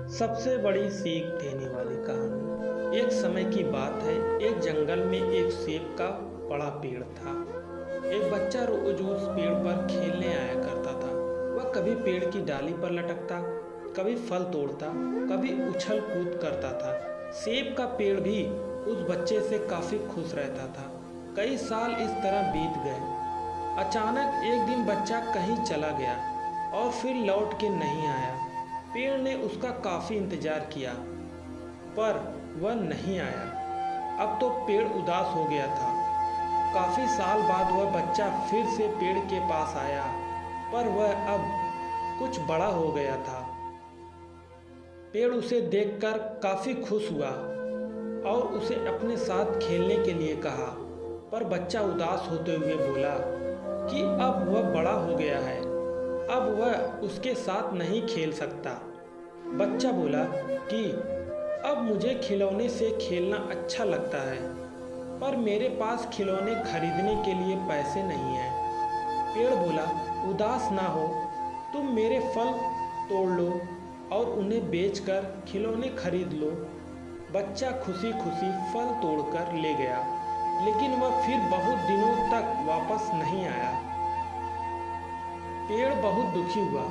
सबसे बड़ी सीख देने वाली कहानी। एक समय की बात है, एक जंगल में एक सेब का बड़ा पेड़ था। एक बच्चा रोज उस पेड़ पर खेलने आया करता था। वह कभी पेड़ की डाली पर लटकता, कभी फल तोड़ता, कभी उछल कूद करता था। सेब का पेड़ भी उस बच्चे से काफी खुश रहता था। कई साल इस तरह बीत गए। अचानक एक दिन बच्चा कहीं चला गया और फिर लौट के नहीं आया। पेड़ ने उसका काफी इंतजार किया, पर वह नहीं आया। अब तो पेड़ उदास हो गया था। काफी साल बाद वह बच्चा फिर से पेड़ के पास आया, पर वह अब कुछ बड़ा हो गया था। पेड़ उसे देखकर काफी खुश हुआ और उसे अपने साथ खेलने के लिए कहा, पर बच्चा उदास होते हुए बोला कि अब वह बड़ा हो गया है, अब वह उसके साथ नहीं खेल सकता। बच्चा बोला कि अब मुझे खिलौने से खेलना अच्छा लगता है, पर मेरे पास खिलौने खरीदने के लिए पैसे नहीं हैं। पेड़ बोला, उदास ना हो, तुम मेरे फल तोड़ लो और उन्हें बेचकर खिलौने खरीद लो। बच्चा खुशी खुशी फल तोड़कर ले गया, लेकिन वह फिर बहुत दिनों तक वापस नहीं आया। पेड़ बहुत दुखी हुआ।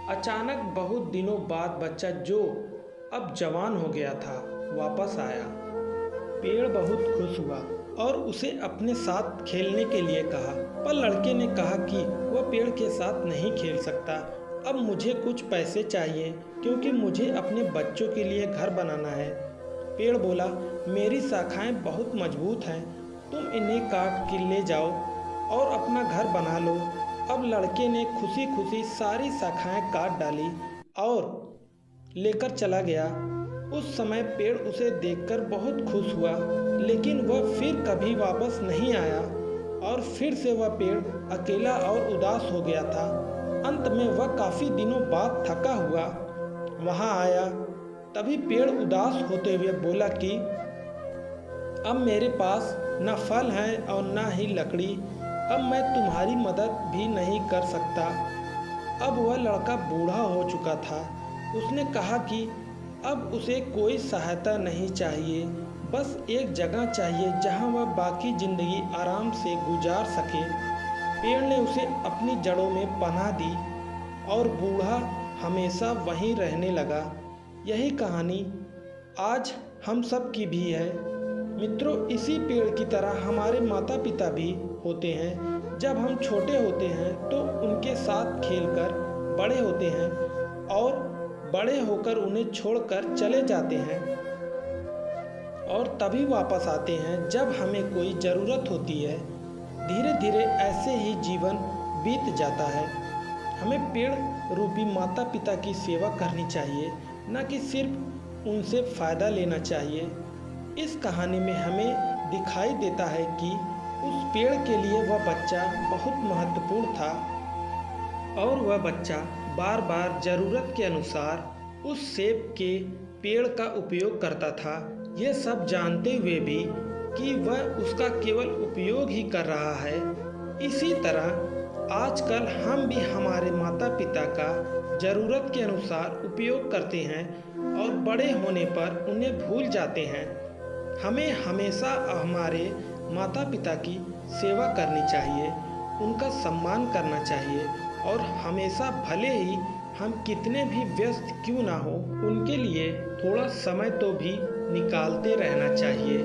अचानक बहुत दिनों बाद बच्चा, जो अब जवान हो गया था, वापस आया। पेड़ बहुत खुश हुआ और उसे अपने साथ खेलने के लिए कहा, पर लड़के ने कहा कि वह पेड़ के साथ नहीं खेल सकता। अब मुझे कुछ पैसे चाहिए, क्योंकि मुझे अपने बच्चों के लिए घर बनाना है। पेड़ बोला, मेरी शाखाएं बहुत मजबूत हैं, तुम इन्हें काट के ले जाओ और अपना घर बना लो। अब लड़के ने खुशी खुशी सारी शाखाएं काट डाली और लेकर चला गया। उस समय पेड़ उसे देखकर बहुत खुश हुआ, लेकिन वह फिर कभी वापस नहीं आया और फिर से वह पेड़ अकेला और उदास हो गया था। अंत में वह काफी दिनों बाद थका हुआ वहां आया। तभी पेड़ उदास होते हुए बोला कि अब मेरे पास न फल है और न ही लकड़ी, अब मैं तुम्हारी मदद भी नहीं कर सकता। अब वह लड़का बूढ़ा हो चुका था। उसने कहा कि अब उसे कोई सहायता नहीं चाहिए, बस एक जगह चाहिए जहां वह बाकी जिंदगी आराम से गुजार सके। पेड़ ने उसे अपनी जड़ों में पनाह दी और बूढ़ा हमेशा वहीं रहने लगा। यही कहानी आज हम सब की भी है। मित्रों, इसी पेड़ की तरह हमारे माता पिता भी होते हैं। जब हम छोटे होते हैं तो उनके साथ खेलकर बड़े होते हैं और बड़े होकर उन्हें छोड़कर चले जाते हैं और तभी वापस आते हैं जब हमें कोई ज़रूरत होती है। धीरे धीरे ऐसे ही जीवन बीत जाता है। हमें पेड़ रूपी माता पिता की सेवा करनी चाहिए, न कि सिर्फ उनसे फ़ायदा लेना चाहिए। इस कहानी में हमें दिखाई देता है कि उस पेड़ के लिए वह बच्चा बहुत महत्वपूर्ण था और वह बच्चा बार बार ज़रूरत के अनुसार उस सेब के पेड़ का उपयोग करता था, यह सब जानते हुए भी कि वह उसका केवल उपयोग ही कर रहा है। इसी तरह आजकल हम भी हमारे माता पिता का ज़रूरत के अनुसार उपयोग करते हैं और बड़े होने पर उन्हें भूल जाते हैं। हमें हमेशा हमारे माता पिता की सेवा करनी चाहिए, उनका सम्मान करना चाहिए और हमेशा, भले ही हम कितने भी व्यस्त क्यों ना हो, उनके लिए थोड़ा समय तो भी निकालते रहना चाहिए।